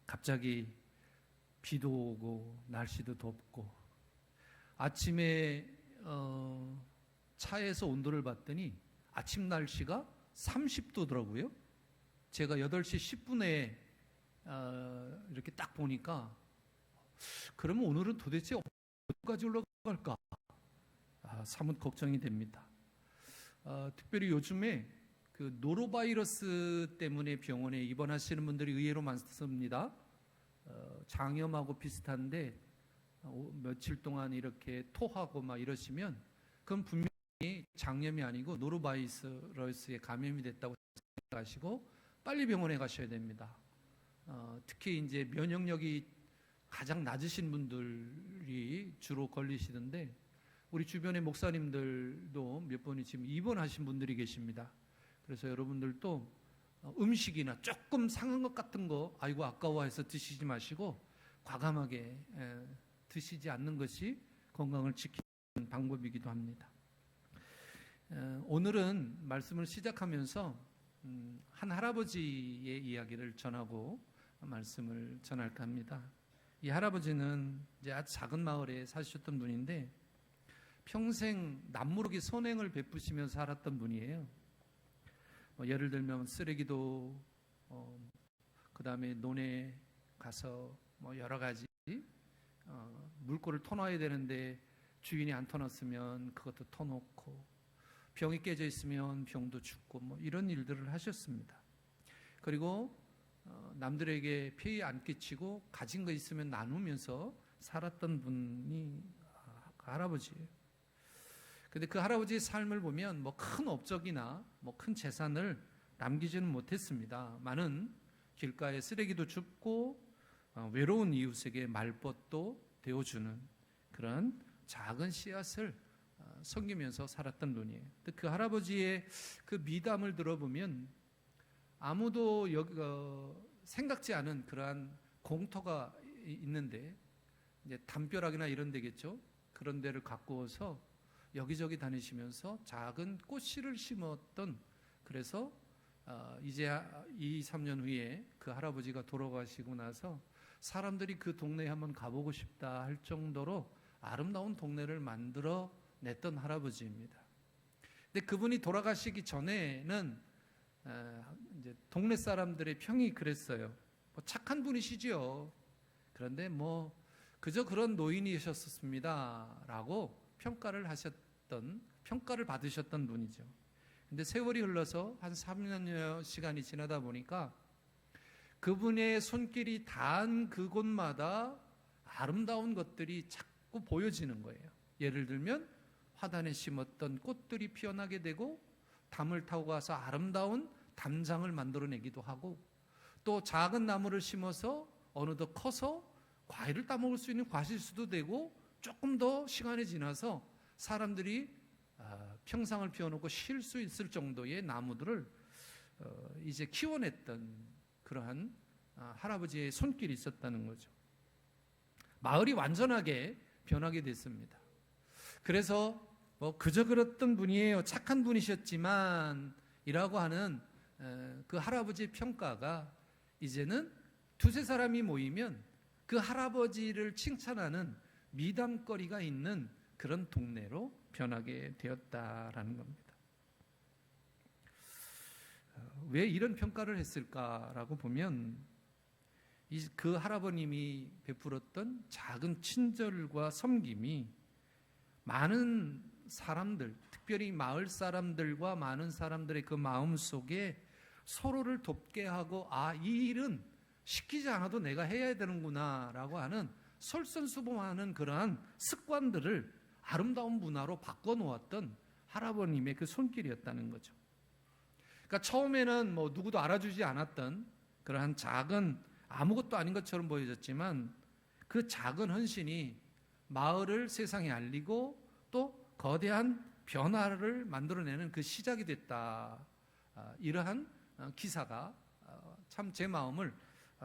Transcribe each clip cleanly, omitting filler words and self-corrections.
갑자기 비도 오고 날씨도 덥고 아침에 차에서 온도를 봤더니 아침 날씨가 30도더라고요. 제가 8시 10분에 이렇게 딱 보니까 그러면 오늘은 도대체 어디까지 올라갈까? 사뭇 걱정이 됩니다. 특별히 요즘에 그 노로바이러스 때문에 병원에 입원하시는 분들이 의외로 많습니다. 장염하고 비슷한데 며칠 동안 이렇게 토하고 막 이러시면 그건 분명히 장염이 아니고 노로바이러스에 감염이 됐다고 생각하시고 빨리 병원에 가셔야 됩니다. 특히 이제 면역력이 가장 낮으신 분들이 주로 걸리시던데 우리 주변의 목사님들도 몇 분이 지금 입원하신 분들이 계십니다. 그래서 여러분들도 음식이나 조금 상한 것 같은 거 아이고 아까워해서 드시지 마시고 과감하게 드시지 않는 것이 건강을 지키는 방법이기도 합니다. 오늘은 말씀을 시작하면서 한 할아버지의 이야기를 전하고 말씀을 전할까 합니다. 이 할아버지는 이제 아주 작은 마을에 사셨던 분인데 평생 남모르게 선행을 베푸시면서 살았던 분이에요. 예를 들면 쓰레기도 그 다음에 논에 가서 여러 가지 물꼬를 터놔야 되는데 주인이 안 터놨으면 그것도 터놓고 병이 깨져 있으면 병도 죽고 이런 일들을 하셨습니다. 그리고 남들에게 피해 안 끼치고 가진 거 있으면 나누면서 살았던 분이 할아버지예요. 근데 그 할아버지의 삶을 보면 큰 업적이나 큰 재산을 남기지는 못했습니다. 많은 길가에 쓰레기도 줍고 외로운 이웃에게 말벗도 되어주는 그런 작은 씨앗을 섬기면서 살았던 분이에요. 그 할아버지의 그 미담을 들어보면 아무도 생각지 않은 그러한 공터가 있는데 이제 담벼락이나 이런 데겠죠. 그런 데를 가꾸어서 여기저기 다니시면서 작은 꽃씨를 심었던, 그래서 이제 2, 3년 후에 그 할아버지가 돌아가시고 나서 사람들이 그 동네에 한번 가보고 싶다 할 정도로 아름다운 동네를 만들어 냈던 할아버지입니다. 근데 그분이 돌아가시기 전에는 이제 동네 사람들의 평이 그랬어요. 착한 분이시죠. 그런데 그저 그런 노인이셨습니다 라고 평가를 받으셨던 분이죠. 근데 세월이 흘러서 한 3년여 시간이 지나다 보니까 그분의 손길이 닿은 그곳마다 아름다운 것들이 자꾸 보여지는 거예요. 예를 들면 화단에 심었던 꽃들이 피어나게 되고 담을 타고 가서 아름다운 담장을 만들어내기도 하고, 또 작은 나무를 심어서 어느덧 커서 과일을 따먹을 수 있는 과실수도 되고, 조금 더 시간이 지나서 사람들이 평상을 피워놓고 쉴 수 있을 정도의 나무들을 이제 키워냈던 그러한 할아버지의 손길이 있었다는 거죠. 마을이 완전하게 변하게 됐습니다. 그래서 그저 그랬던 분이에요, 착한 분이셨지만 이라고 하는 그 할아버지의 평가가 이제는 두세 사람이 모이면 그 할아버지를 칭찬하는 미담거리가 있는 그런 동네로 변하게 되었다라는 겁니다. 왜 이런 평가를 했을까라고 보면 그 할아버님이 베풀었던 작은 친절과 섬김이 많은 사람들, 특별히 마을 사람들과 많은 사람들의 그 마음 속에 서로를 돕게 하고, 이 일은 시키지 않아도 내가 해야 되는구나 라고 하는 솔선수범하는 그러한 습관들을 아름다운 문화로 바꿔놓았던 할아버님의 그 손길이었다는 거죠. 그러니까 처음에는 누구도 알아주지 않았던 그러한 작은 아무것도 아닌 것처럼 보여졌지만 그 작은 헌신이 마을을 세상에 알리고 또 거대한 변화를 만들어내는 그 시작이 됐다. 이러한 기사가 참 제 마음을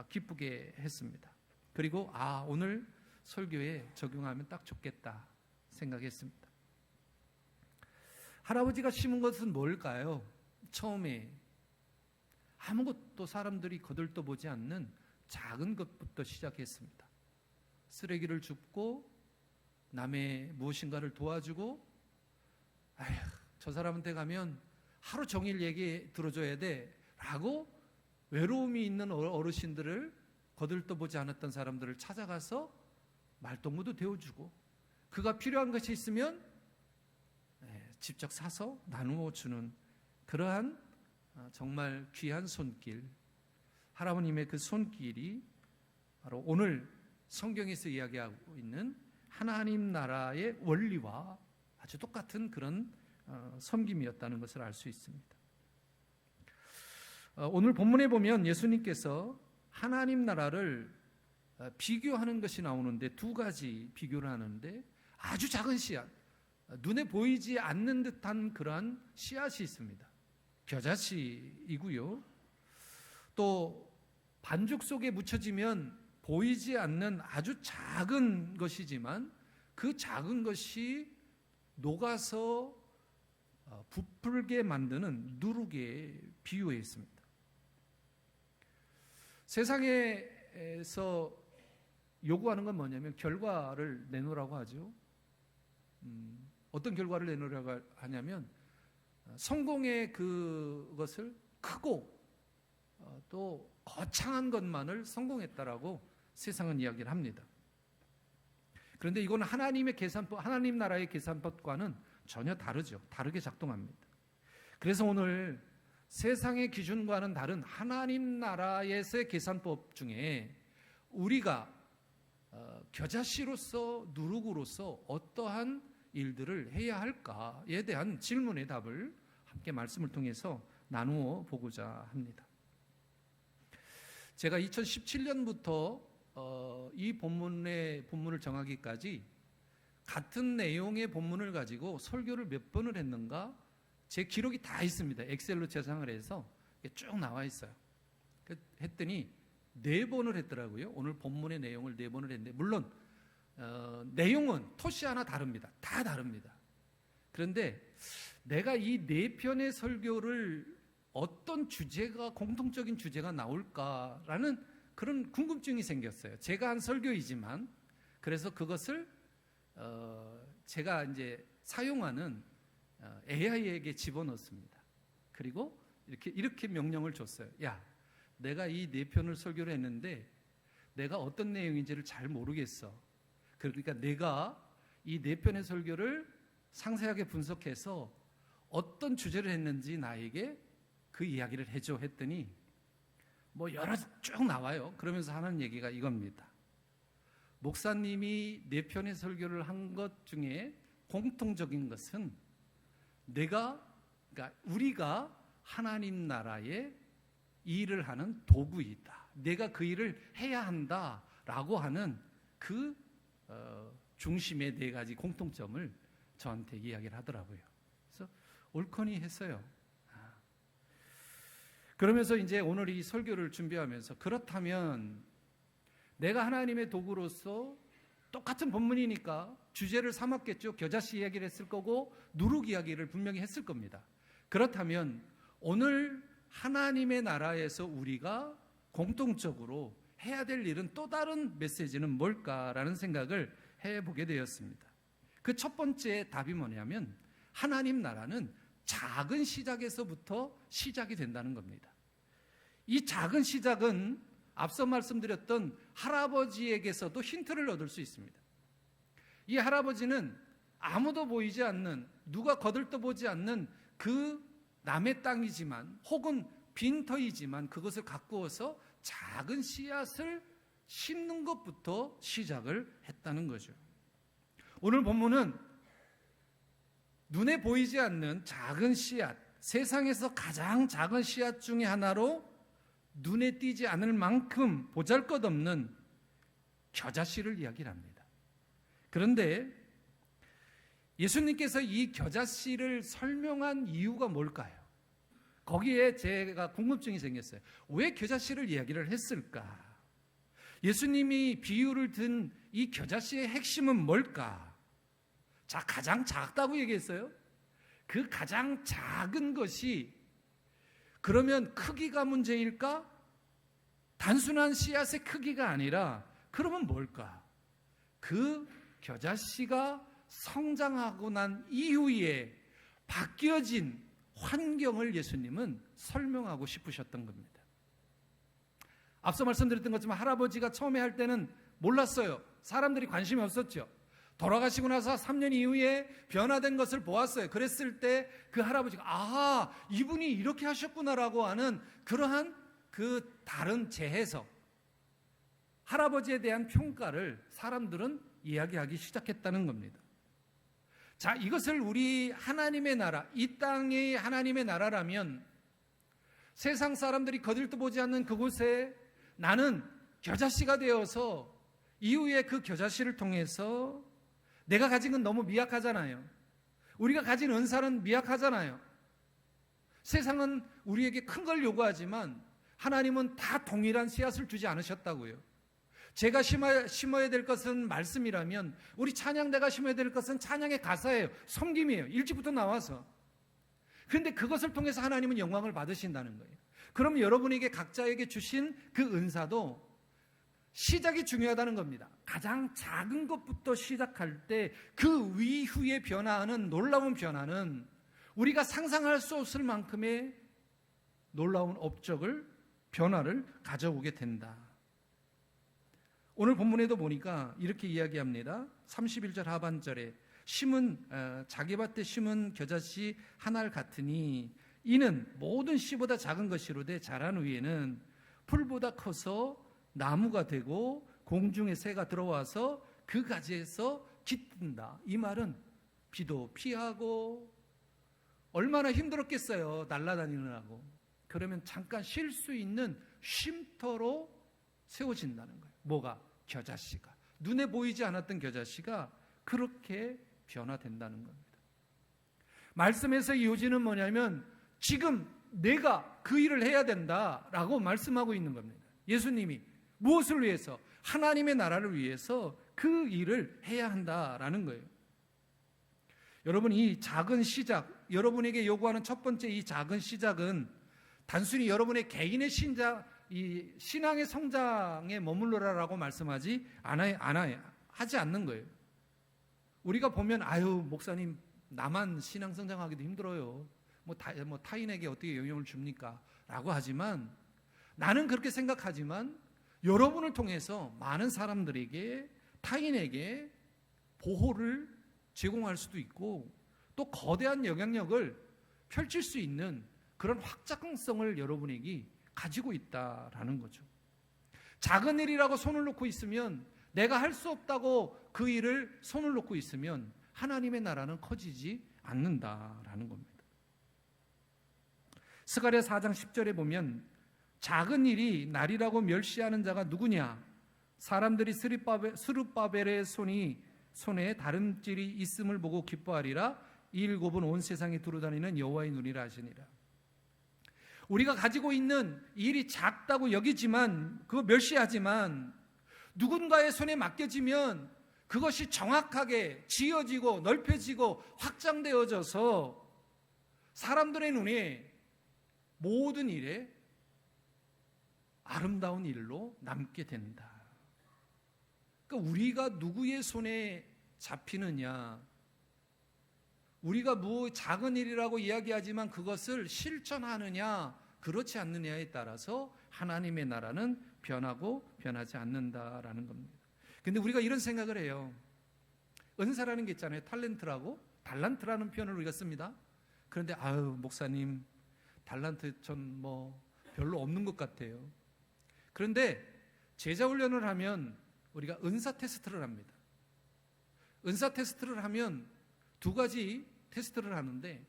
기쁘게 했습니다. 그리고 오늘 설교에 적용하면 딱 좋겠다 생각했습니다. 할아버지가 심은 것은 뭘까요? 처음에 아무것도 아무것도 사람들이 거들떠보지 않는 작은 것부터 시작했습니다. 쓰레기를 줍고 남의 무엇인가를 도와주고, 아휴, 저 사람한테 가면 하루 종일 얘기 들어줘야 돼 라고 외로움이 있는 어르신들을 거들떠보지 않았던 사람들을 찾아가서 말동무도 데워주고, 그가 필요한 것이 있으면 직접 사서 나누어 주는 그러한 정말 귀한 손길, 하나님의 그 손길이 바로 오늘 성경에서 이야기하고 있는 하나님 나라의 원리와 아주 똑같은 그런 섬김이었다는 것을 알 수 있습니다. 오늘 본문에 보면 예수님께서 하나님 나라를 비교하는 것이 나오는데, 두 가지 비교를 하는데, 아주 작은 씨앗, 눈에 보이지 않는 듯한 그러한 씨앗이 있습니다. 겨자씨이고요. 또 반죽 속에 묻혀지면 보이지 않는 아주 작은 것이지만 그 작은 것이 녹아서 부풀게 만드는 누룩에 비유해 있습니다. 세상에서 요구하는 건 뭐냐면 결과를 내놓으라고 하죠. 어떤 결과를 내놓으라고 하냐면 성공의 그것을 크고 또 거창한 것만을 성공했다라고 세상은 이야기를 합니다. 그런데 이건 하나님의 계산법, 하나님 나라의 계산법과는 전혀 다르죠. 다르게 작동합니다. 그래서 오늘 세상의 기준과는 다른 하나님 나라에서의 계산법 중에 우리가 겨자씨로서, 누룩으로서 어떠한 일들을 해야 할까에 대한 질문의 답을 함께 말씀을 통해서 나누어 보고자 합니다. 제가 2017년부터 이 본문을 정하기까지 같은 내용의 본문을 가지고 설교를 몇 번을 했는가 제 기록이 다 있습니다. 엑셀로 저장을 해서 쭉 나와 있어요. 했더니 4번을 했더라고요. 오늘 본문의 내용을 4번을 했는데, 물론 내용은 토시 하나 다릅니다. 다 다릅니다. 그런데 내가 이 4편의 설교를 어떤 주제가, 공통적인 주제가 나올까라는 그런 궁금증이 생겼어요. 제가 한 설교이지만, 그래서 그것을 제가 이제 사용하는 AI에게 집어넣습니다. 그리고 이렇게 명령을 줬어요. 야, 내가 이 4편을 설교를 했는데 내가 어떤 내용인지를 잘 모르겠어. 그러니까 내가 이 4편의 설교를 상세하게 분석해서 어떤 주제를 했는지 나에게 그 이야기를 해줘 했더니 뭐 여러 쭉 나와요. 그러면서 하는 얘기가 이겁니다. 목사님이 4편의 설교를 한 것 중에 공통적인 것은 그러니까 우리가 하나님 나라의 일을 하는 도구이다. 내가 그 일을 해야 한다라고 하는 그 중심의 4가지 공통점을 저한테 이야기를 하더라고요. 그래서 옳거니 했어요. 그러면서 이제 오늘 이 설교를 준비하면서, 그렇다면 내가 하나님의 도구로서 똑같은 본문이니까 주제를 삼았겠죠. 겨자씨 이야기를 했을 거고 누룩 이야기를 분명히 했을 겁니다. 그렇다면 오늘 하나님의 나라에서 우리가 공통적으로 해야 될 일은 또 다른 메시지는 뭘까라는 생각을 해보게 되었습니다. 그 첫 번째 답이 뭐냐면 하나님 나라는 작은 시작에서부터 시작이 된다는 겁니다. 이 작은 시작은 앞서 말씀드렸던 할아버지에게서도 힌트를 얻을 수 있습니다. 이 할아버지는 아무도 보이지 않는, 누가 거들떠보지 않는 그 남의 땅이지만 혹은 빈터이지만 그것을 가꾸어서 작은 씨앗을 심는 것부터 시작을 했다는 거죠. 오늘 본문은 눈에 보이지 않는 작은 씨앗, 세상에서 가장 작은 씨앗 중에 하나로 눈에 띄지 않을 만큼 보잘것없는 겨자씨를 이야기를 합니다. 그런데 예수님께서 이 겨자씨를 설명한 이유가 뭘까요? 거기에 제가 궁금증이 생겼어요. 왜 겨자씨를 이야기를 했을까? 예수님이 비유를 든 이 겨자씨의 핵심은 뭘까? 자, 가장 작다고 얘기했어요. 그 가장 작은 것이 그러면 크기가 문제일까? 단순한 씨앗의 크기가 아니라 그러면 뭘까? 그 겨자씨가 성장하고 난 이후에 바뀌어진 환경을 예수님은 설명하고 싶으셨던 겁니다. 앞서 말씀드렸던 것처럼 할아버지가 처음에 할 때는 몰랐어요. 사람들이 관심이 없었죠. 돌아가시고 나서 3년 이후에 변화된 것을 보았어요. 그랬을 때 그 할아버지가 아하, 이분이 이렇게 하셨구나라고 하는 그러한 그 다른 재해석, 할아버지에 대한 평가를 사람들은 이야기하기 시작했다는 겁니다. 자, 이것을 우리 하나님의 나라, 이 땅이 하나님의 나라라면 세상 사람들이 거들떠 보지 않는 그곳에 나는 겨자씨가 되어서 이후에 그 겨자씨를 통해서 내가 가진 건 너무 미약하잖아요. 우리가 가진 은사는 미약하잖아요. 세상은 우리에게 큰 걸 요구하지만 하나님은 다 동일한 씨앗을 주지 않으셨다고요. 제가 심어야 될 것은 말씀이라면 우리 찬양대가 심어야 될 것은 찬양의 가사예요. 섬김이에요. 일찍부터 나와서. 그런데 그것을 통해서 하나님은 영광을 받으신다는 거예요. 그럼 여러분에게 각자에게 주신 그 은사도 시작이 중요하다는 겁니다. 가장 작은 것부터 시작할 때 그 이후에 변화하는 놀라운 변화는 우리가 상상할 수 없을 만큼의 놀라운 업적을, 변화를 가져오게 된다. 오늘 본문에도 보니까 이렇게 이야기합니다. 31절 하반절에 자기 밭에 심은 겨자씨 하나를 같으니 이는 모든 씨보다 작은 것이로되 자란 후에는 풀보다 커서 나무가 되고 공중의 새가 들어와서 그 가지에서 깃든다. 이 말은 비도 피하고 얼마나 힘들었겠어요. 날아다니느라고. 그러면 잠깐 쉴 수 있는 쉼터로 세워진다는 거예요. 뭐가? 겨자씨가. 눈에 보이지 않았던 겨자씨가 그렇게 변화된다는 겁니다. 말씀에서 이어지는 뭐냐면 지금 내가 그 일을 해야 된다라고 말씀하고 있는 겁니다. 예수님이 무엇을 위해서? 하나님의 나라를 위해서 그 일을 해야 한다라는 거예요. 여러분, 이 작은 시작, 여러분에게 요구하는 첫 번째 이 작은 시작은 단순히 여러분의 개인의 이 신앙의 성장에 머물러라라고 말씀하지 하지 않는 거예요. 우리가 보면 아유 목사님 나만 신앙 성장하기도 힘들어요. 타인에게 어떻게 영향을 줍니까? 라고 하지만 나는 그렇게 생각하지만 여러분을 통해서 많은 사람들에게 타인에게 보호를 제공할 수도 있고 또 거대한 영향력을 펼칠 수 있는 그런 확장성을 여러분에게 가지고 있다라는 거죠. 작은 일이라고 손을 놓고 있으면 내가 할 수 없다고 그 일을 손을 놓고 있으면 하나님의 나라는 커지지 않는다라는 겁니다. 스가랴 4장 10절에 보면 작은 일이 날이라고 멸시하는 자가 누구냐? 사람들이 스룹바벨의 손에 다름질이 있음을 보고 기뻐하리라. 이 일곱은 온 세상에 두루다니는 여호와의 눈이라 하시니라. 우리가 가지고 있는 일이 작다고 여기지만 그거 멸시하지만 누군가의 손에 맡겨지면 그것이 정확하게 지어지고 넓혀지고 확장되어져서 사람들의 눈에 모든 일에 아름다운 일로 남게 된다. 그러니까 우리가 누구의 손에 잡히느냐, 우리가 작은 일이라고 이야기하지만 그것을 실천하느냐 그렇지 않느냐에 따라서 하나님의 나라는 변하고 변하지 않는다라는 겁니다. 근데 우리가 이런 생각을 해요. 은사라는 게 있잖아요. 달란트라는 표현을 우리가 씁니다. 그런데 아유 목사님 달란트 전 별로 없는 것 같아요. 그런데 제자 훈련을 하면 우리가 은사 테스트를 합니다. 은사 테스트를 하면 두 가지 테스트를 하는데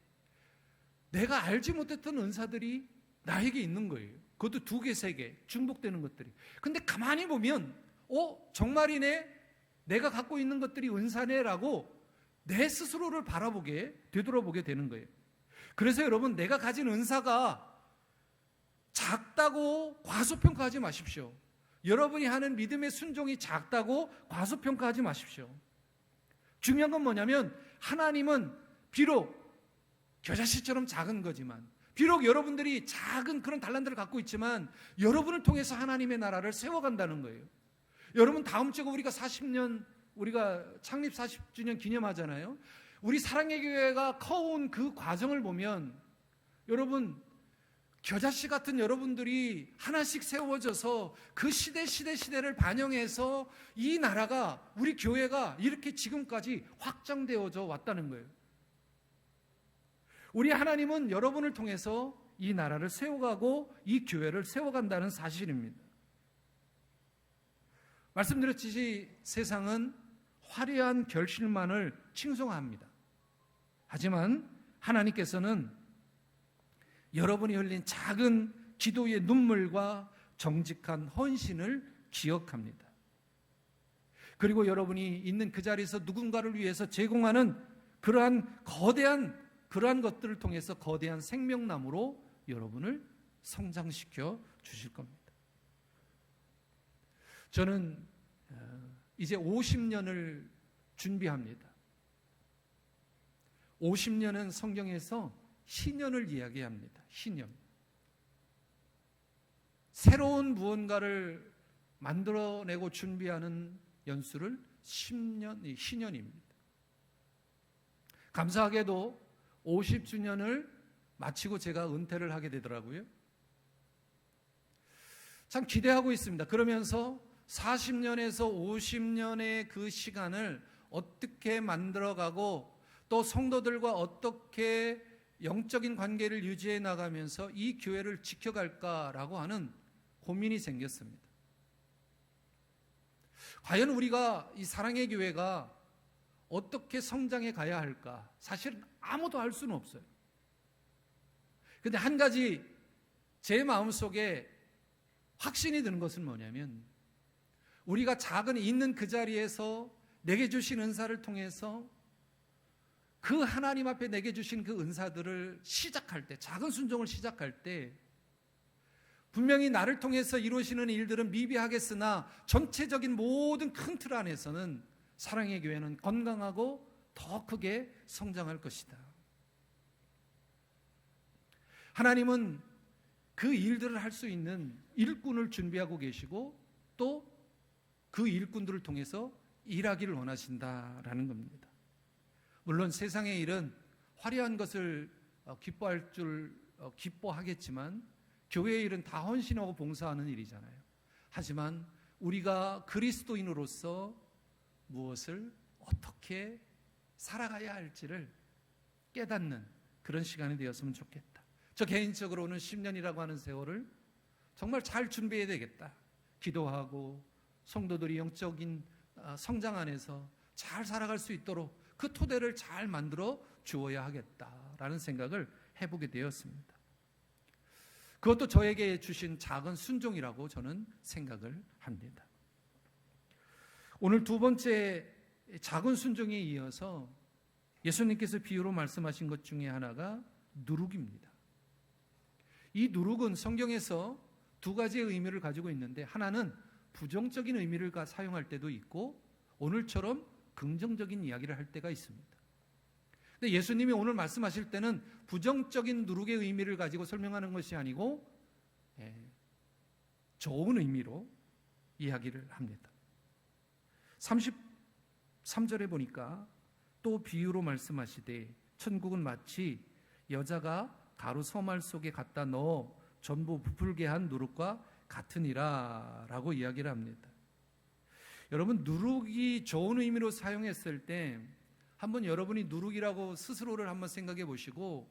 내가 알지 못했던 은사들이 나에게 있는 거예요. 그것도 2개, 3개 중복되는 것들이. 근데 가만히 보면 정말이네, 내가 갖고 있는 것들이 은사네라고 내 스스로를 되돌아보게 되는 거예요. 그래서 여러분, 내가 가진 은사가 작다고 과소평가하지 마십시오. 여러분이 하는 믿음의 순종이 작다고 과소평가하지 마십시오. 중요한 건 뭐냐면 하나님은 비록 겨자씨처럼 작은 거지만 비록 여러분들이 작은 그런 달란트를 갖고 있지만 여러분을 통해서 하나님의 나라를 세워간다는 거예요. 여러분 다음 주가 우리가 창립 40주년 기념하잖아요. 우리 사랑의 교회가 커온 그 과정을 보면 여러분 겨자씨 같은 여러분들이 하나씩 세워져서 그 시대를 반영해서 이 나라가 우리 교회가 이렇게 지금까지 확장되어져 왔다는 거예요. 우리 하나님은 여러분을 통해서 이 나라를 세워가고 이 교회를 세워간다는 사실입니다. 말씀드렸듯이 세상은 화려한 결실만을 칭송합니다. 하지만 하나님께서는 여러분이 흘린 작은 기도의 눈물과 정직한 헌신을 기억합니다. 그리고 여러분이 있는 그 자리에서 누군가를 위해서 제공하는 그러한 것들을 통해서 거대한 생명나무로 여러분을 성장시켜 주실 겁니다. 저는 이제 50년을 준비합니다. 50년은 성경에서 희년을 이야기합니다. 희년. 새로운 무언가를 만들어내고 준비하는 연수를 10년, 희년입니다. 감사하게도 50주년을 마치고 제가 은퇴를 하게 되더라고요. 참 기대하고 있습니다. 그러면서 40년에서 50년의 그 시간을 어떻게 만들어가고 또 성도들과 어떻게 영적인 관계를 유지해 나가면서 이 교회를 지켜갈까라고 하는 고민이 생겼습니다. 과연 우리가 이 사랑의 교회가 어떻게 성장해 가야 할까? 사실 아무도 알 수는 없어요. 그런데 한 가지 제 마음속에 확신이 드는 것은 뭐냐면 우리가 작은 있는 그 자리에서 내게 주신 은사를 통해서 그 하나님 앞에 내게 주신 그 은사들을 시작할 때, 작은 순종을 시작할 때 분명히 나를 통해서 이루어지는 일들은 미비하겠으나 전체적인 모든 큰 틀 안에서는 사랑의 교회는 건강하고 더 크게 성장할 것이다. 하나님은 그 일들을 할 수 있는 일꾼을 준비하고 계시고 또 그 일꾼들을 통해서 일하기를 원하신다라는 겁니다. 물론 세상의 일은 화려한 것을 기뻐하겠지만 교회의 일은 다 헌신하고 봉사하는 일이잖아요. 하지만 우리가 그리스도인으로서 무엇을 어떻게 살아가야 할지를 깨닫는 그런 시간이 되었으면 좋겠다. 저 개인적으로는 10년이라고 하는 세월을 정말 잘 준비해야 되겠다. 기도하고 성도들이 영적인 성장 안에서 잘 살아갈 수 있도록 그 토대를 잘 만들어 주어야 하겠다라는 생각을 해보게 되었습니다. 그것도 저에게 주신 작은 순종이라고 저는 생각을 합니다. 오늘 두 번째 작은 순종에 이어서 예수님께서 비유로 말씀하신 것 중에 하나가 누룩입니다. 이 누룩은 성경에서 두 가지의 의미를 가지고 있는데 하나는 부정적인 의미를 사용할 때도 있고 오늘처럼 긍정적인 이야기를 할 때가 있습니다. 근데 예수님이 오늘 말씀하실 때는 부정적인 누룩의 의미를 가지고 설명하는 것이 아니고 좋은 의미로 이야기를 합니다. 33절에 보니까 또 비유로 말씀하시되 천국은 마치 여자가 가루 서말 속에 갖다 넣어 전부 부풀게 한 누룩과 같으니라 라고 이야기를 합니다. 여러분 누룩이 좋은 의미로 사용했을 때 한번 여러분이 누룩이라고 스스로를 한번 생각해 보시고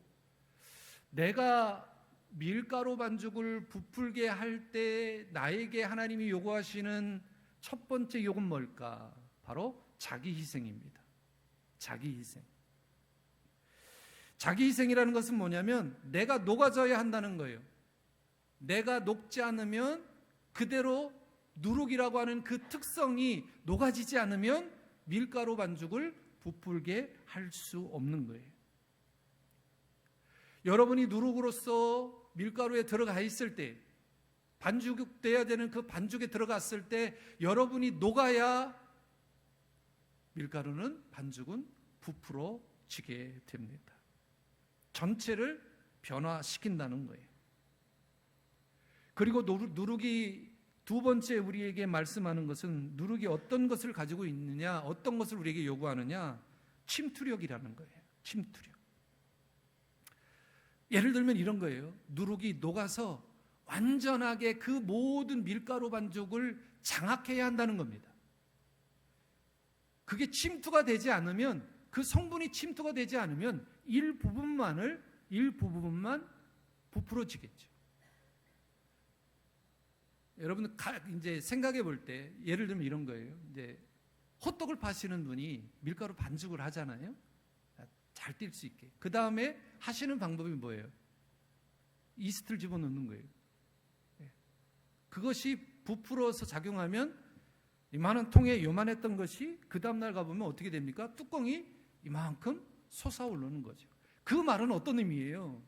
내가 밀가루 반죽을 부풀게 할 때 나에게 하나님이 요구하시는 첫 번째 요구는 뭘까? 바로 자기 희생입니다. 자기 희생. 자기 희생이라는 것은 뭐냐면 내가 녹아져야 한다는 거예요. 내가 녹지 않으면 그대로 누룩이라고 하는 그 특성이 녹아지지 않으면 밀가루 반죽을 부풀게 할 수 없는 거예요. 여러분이 누룩으로서 밀가루에 들어가 있을 때 반죽 돼야 되는 그 반죽에 들어갔을 때 여러분이 녹아야 밀가루는 반죽은 부풀어지게 됩니다. 전체를 변화시킨다는 거예요. 그리고 누룩이 두 번째 우리에게 말씀하는 것은 누룩이 어떤 것을 가지고 있느냐, 어떤 것을 우리에게 요구하느냐, 침투력이라는 거예요. 침투력. 예를 들면 이런 거예요. 누룩이 녹아서 완전하게 그 모든 밀가루 반죽을 장악해야 한다는 겁니다. 그게 침투가 되지 않으면, 그 성분이 침투가 되지 않으면 일부분만 부풀어지겠죠. 여러분 이제 생각해 볼 때 예를 들면 이런 거예요. 이제 호떡을 파시는 분이 밀가루 반죽을 하잖아요. 잘 뛸 수 있게. 그 다음에 하시는 방법이 뭐예요? 이스트를 집어넣는 거예요. 그것이 부풀어서 작용하면 이만한 통에 요만했던 것이 그 다음날 가보면 어떻게 됩니까? 뚜껑이 이만큼 솟아오르는 거죠. 그 말은 어떤 의미예요?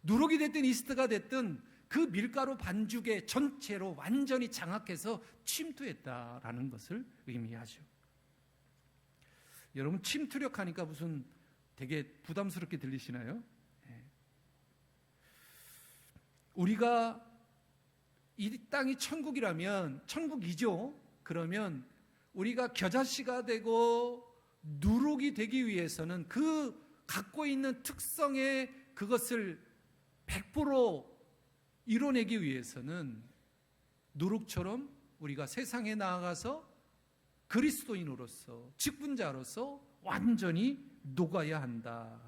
누룩이 됐든 이스트가 됐든 그 밀가루 반죽의 전체로 완전히 장악해서 침투했다라는 것을 의미하죠. 여러분 침투력 하니까 무슨 되게 부담스럽게 들리시나요? 우리가 이 땅이 천국이라면, 천국이죠. 그러면 우리가 겨자씨가 되고 누룩이 되기 위해서는 그 갖고 있는 특성의 그것을 100% 이뤄내기 위해서는 누룩처럼 우리가 세상에 나아가서 그리스도인으로서, 직분자로서 완전히 녹아야 한다.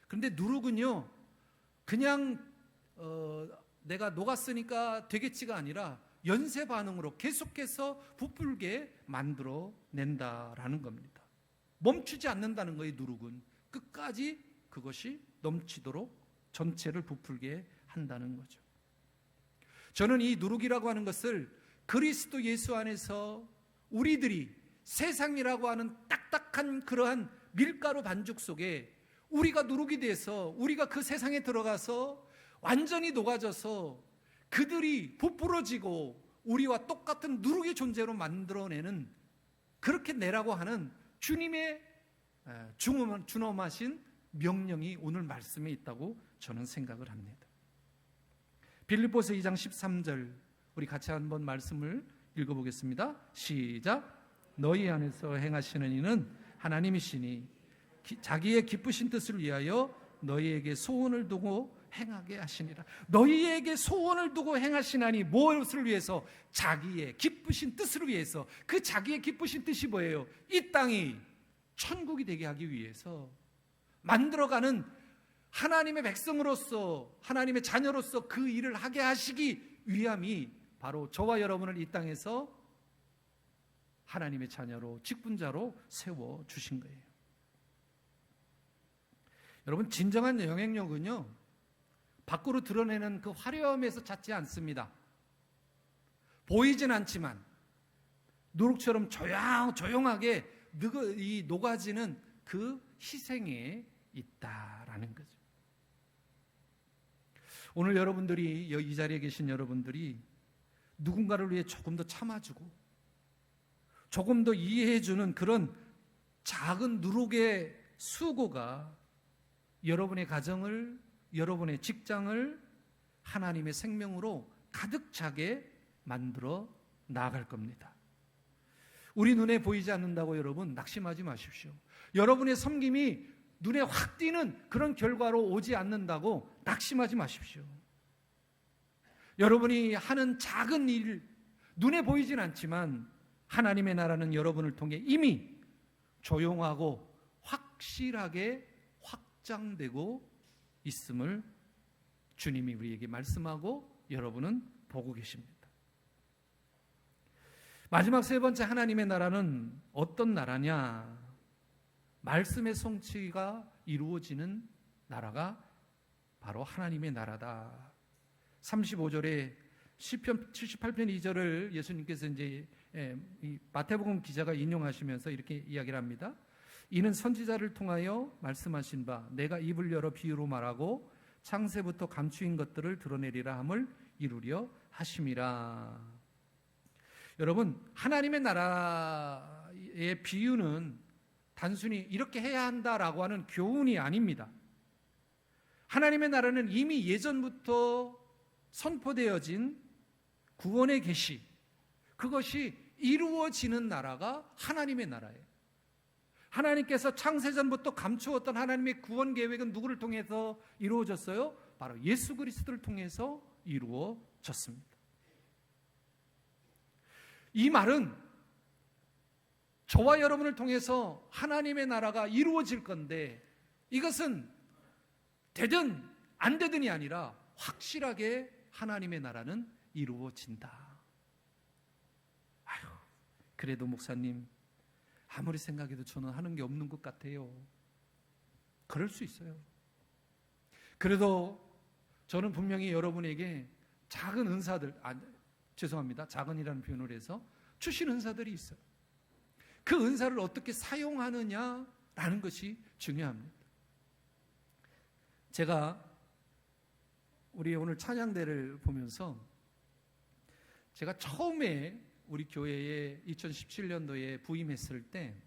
그런데 누룩은요, 그냥 내가 녹았으니까 되겠지가 아니라 연쇄 반응으로 계속해서 부풀게 만들어낸다라는 겁니다. 멈추지 않는다는 거예요. 누룩은 끝까지 그것이 넘치도록 전체를 부풀게 한다는 거죠. 저는 이 누룩이라고 하는 것을 그리스도 예수 안에서 우리들이 세상이라고 하는 딱딱한 그러한 밀가루 반죽 속에 우리가 누룩이 돼서 우리가 그 세상에 들어가서 완전히 녹아져서 그들이 부풀어지고 우리와 똑같은 누룩의 존재로 만들어내는, 그렇게 내라고 하는 주님의 준엄하신 명령이 오늘 말씀에 있다고 저는 생각을 합니다. 빌립보서 2장 13절 우리 같이 한번 말씀을 읽어보겠습니다. 시작. 너희 안에서 행하시는 이는 하나님이시니 자기의 기쁘신 뜻을 위하여 너희에게 소원을 두고 행하게 하시니라. 너희에게 소원을 두고 행하시나니 무엇을 위해서? 자기의 기쁘신 뜻을 위해서. 그 자기의 기쁘신 뜻이 뭐예요? 이 땅이 천국이 되게 하기 위해서 만들어가는 하나님의 백성으로서, 하나님의 자녀로서 그 일을 하게 하시기 위함이 바로 저와 여러분을 이 땅에서 하나님의 자녀로, 직분자로 세워주신 거예요. 여러분, 진정한 영향력은요, 밖으로 드러내는 그 화려함에서 찾지 않습니다. 보이진 않지만 누룩처럼 조용하게 녹아지는 그 희생에 있다라는 거죠. 오늘 여러분들이, 이 자리에 계신 여러분들이 누군가를 위해 조금 더 참아주고 조금 더 이해해주는 그런 작은 누룩의 수고가 여러분의 가정을, 여러분의 직장을 하나님의 생명으로 가득 차게 만들어 나아갈 겁니다. 우리 눈에 보이지 않는다고 여러분 낙심하지 마십시오. 여러분의 섬김이 눈에 확 띄는 그런 결과로 오지 않는다고 낙심하지 마십시오. 여러분이 하는 작은 일, 눈에 보이진 않지만 하나님의 나라는 여러분을 통해 이미 조용하고 확실하게 확장되고 있음을 주님이 우리에게 말씀하고 여러분은 보고 계십니다. 마지막 세 번째, 하나님의 나라는 어떤 나라냐? 말씀의 성취가 이루어지는 나라가 바로 하나님의 나라다. 35절에 시편 78편 2절을 예수님께서 이제 이 마태복음 기자가 인용하시면서 이렇게 이야기를 합니다. 이는 선지자를 통하여 말씀하신 바 내가 입을 열어 비유로 말하고 창세부터 감추인 것들을 드러내리라 함을 이루려 하심이라. 여러분, 하나님의 나라의 비유는 단순히 이렇게 해야 한다라고 하는 교훈이 아닙니다. 하나님의 나라는 이미 예전부터 선포되어진 구원의 계시, 그것이 이루어지는 나라가 하나님의 나라예요. 하나님께서 창세전부터 감추었던 하나님의 구원 계획은 누구를 통해서 이루어졌어요? 바로 예수 그리스도를 통해서 이루어졌습니다. 이 말은 저와 여러분을 통해서 하나님의 나라가 이루어질 건데, 이것은 되든 안 되든이 아니라 확실하게 하나님의 나라는 이루어진다. 아유, 그래도 목사님, 아무리 생각해도 저는 하는 게 없는 것 같아요. 그럴 수 있어요. 그래도 저는 분명히 여러분에게 작은 은사들, 죄송합니다, 작은이라는 표현을 해서 주신 은사들이 있어요. 그 은사를 어떻게 사용하느냐라는 것이 중요합니다. 제가 우리 오늘 찬양대를 보면서 제가 처음에 우리 교회에 2017년도에 부임했을 때,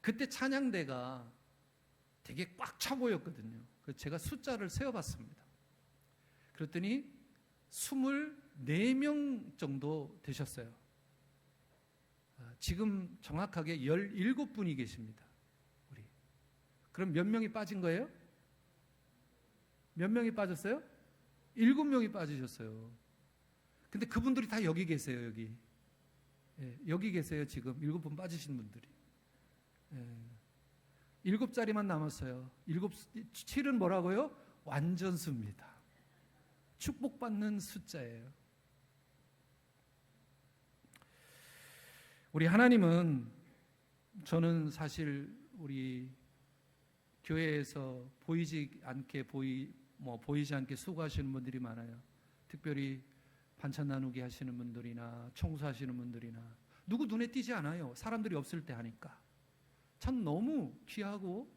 그때 찬양대가 되게 꽉 차 보였거든요. 그래서 제가 숫자를 세어봤습니다. 그랬더니 24명 정도 되셨어요. 지금 정확하게 17분이 계십니다. 우리. 그럼 몇 명이 빠진 거예요? 몇 명이 빠졌어요? 7명이 빠지셨어요. 근데 그분들이 다 여기 계세요. 여기. 여기 계세요. 지금 7분 빠지신 분들이. 7자리만 남았어요. 7은 뭐라고요? 완전수입니다. 축복받는 숫자예요. 우리 하나님은, 저는 사실 우리 교회에서 보이지 않게 수고하시는 분들이 많아요. 특별히 반찬 나누기 하시는 분들이나 청소하시는 분들이나 누구 눈에 띄지 않아요. 사람들이 없을 때 하니까. 참 너무 귀하고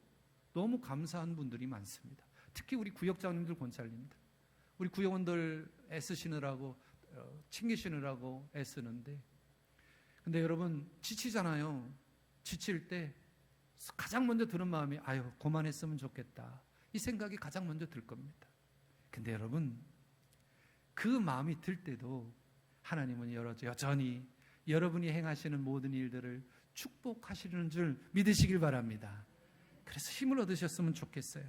너무 감사한 분들이 많습니다. 특히 우리 구역장님들, 권사님들, 우리 구역원들 애쓰시느라고, 챙기시느라고 애쓰는데, 근데 여러분 지치잖아요. 지칠 때 가장 먼저 드는 마음이, 아유 그만했으면 좋겠다, 이 생각이 가장 먼저 들 겁니다. 근데 여러분, 그 마음이 들 때도 하나님은 여전히 여러분이 행하시는 모든 일들을 축복하시는 줄 믿으시길 바랍니다. 그래서 힘을 얻으셨으면 좋겠어요.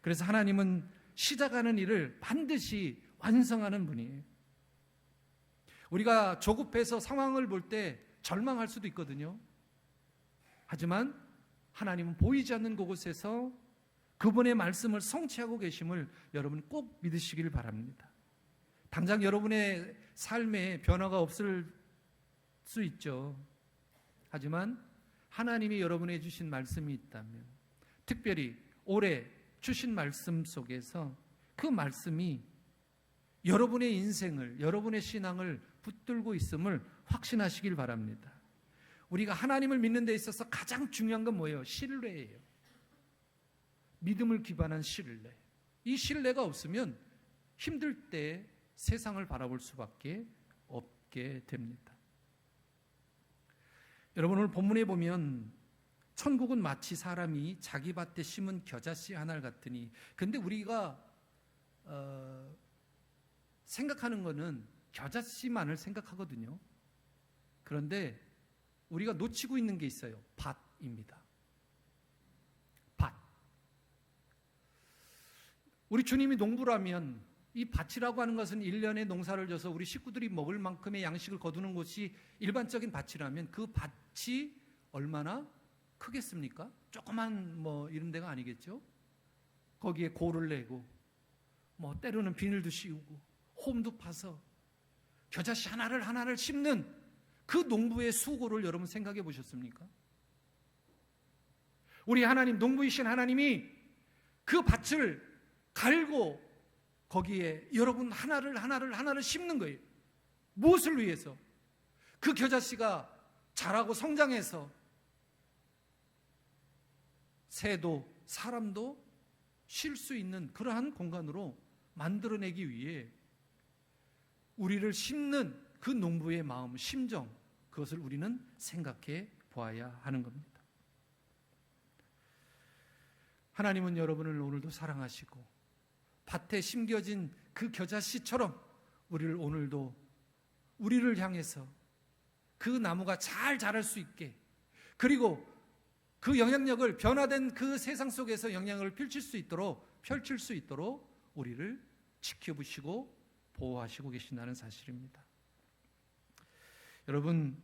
그래서 하나님은 시작하는 일을 반드시 완성하는 분이에요. 우리가 조급해서 상황을 볼 때 절망할 수도 있거든요. 하지만 하나님은 보이지 않는 그곳에서 그분의 말씀을 성취하고 계심을 여러분 꼭 믿으시길 바랍니다. 당장 여러분의 삶에 변화가 없을 수 있죠. 하지만 하나님이 여러분에게 주신 말씀이 있다면, 특별히 올해 주신 말씀 속에서 그 말씀이 여러분의 인생을, 여러분의 신앙을 붙들고 있음을 확신하시길 바랍니다. 우리가 하나님을 믿는 데 있어서 가장 중요한 건 뭐예요? 신뢰예요. 믿음을 기반한 신뢰. 이 신뢰가 없으면 힘들 때 세상을 바라볼 수밖에 없게 됩니다. 여러분, 오늘 본문에 보면 천국은 마치 사람이 자기 밭에 심은 겨자씨 하나를 같으니, 근데 우리가 생각하는 거는 겨자씨만을 생각하거든요. 그런데 우리가 놓치고 있는 게 있어요. 밭입니다. 밭. 우리 주님이 농부라면 이 밭이라고 하는 것은 1년에 농사를 져서 우리 식구들이 먹을 만큼의 양식을 거두는 곳이 일반적인 밭이라면, 그 밭이 얼마나 크겠습니까? 조그만 이런 데가 아니겠죠? 거기에 고를 내고 때로는 비닐도 씌우고 홈도 파서 겨자씨 하나를 심는 그 농부의 수고를 여러분 생각해 보셨습니까? 우리 하나님, 농부이신 하나님이 그 밭을 갈고 거기에 여러분 하나를 심는 거예요. 무엇을 위해서? 그 겨자씨가 자라고 성장해서 새도 사람도 쉴 수 있는 그러한 공간으로 만들어내기 위해 우리를 심는 그 농부의 마음, 심정, 그것을 우리는 생각해 보아야 하는 겁니다. 하나님은 여러분을 오늘도 사랑하시고 밭에 심겨진 그 겨자씨처럼 우리를 오늘도 우리를 향해서 그 나무가 잘 자랄 수 있게, 그리고 그 영향력을 변화된 그 세상 속에서 영향을 펼칠 수 있도록 우리를 지켜보시고 보호하시고 계신다는 사실입니다. 여러분,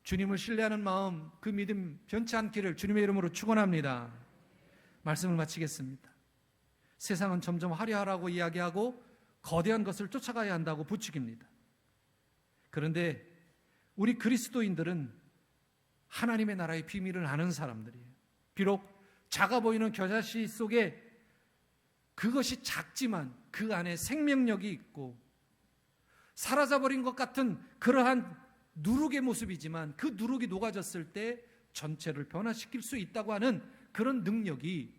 주님을 신뢰하는 마음, 그 믿음 변치 않기를 주님의 이름으로 축원합니다. 말씀을 마치겠습니다. 세상은 점점 화려하라고 이야기하고 거대한 것을 쫓아가야 한다고 부추깁니다. 그런데 우리 그리스도인들은 하나님의 나라의 비밀을 아는 사람들이에요. 비록 작아 보이는 겨자씨 속에 그것이 작지만 그 안에 생명력이 있고 사라져버린 것 같은 그러한 누룩의 모습이지만 그 누룩이 녹아졌을 때 전체를 변화시킬 수 있다고 하는 그런 능력이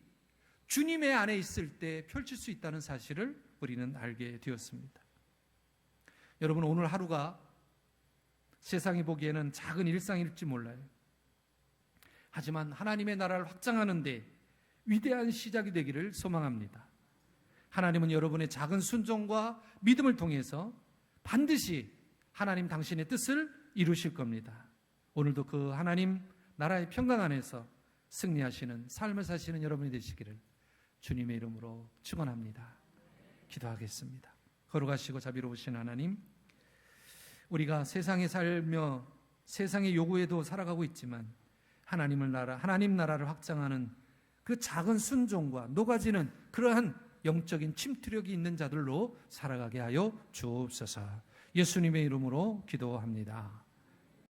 주님의 안에 있을 때 펼칠 수 있다는 사실을 우리는 알게 되었습니다. 여러분, 오늘 하루가 세상이 보기에는 작은 일상일지 몰라요. 하지만 하나님의 나라를 확장하는 데 위대한 시작이 되기를 소망합니다. 하나님은 여러분의 작은 순종과 믿음을 통해서 반드시 하나님 당신의 뜻을 이루실 겁니다. 오늘도 그 하나님 나라의 평강 안에서 승리하시는 삶을 사시는 여러분이 되시기를 주님의 이름으로 축원합니다. 기도하겠습니다. 거룩하시고 자비로우신 하나님, 우리가 세상에 살며 세상의 요구에도 살아가고 있지만 하나님 나라를 확장하는 그 작은 순종과 녹아지는 그러한 영적인 침투력이 있는 자들로 살아가게 하여 주옵소서. 예수님의 이름으로 기도합니다.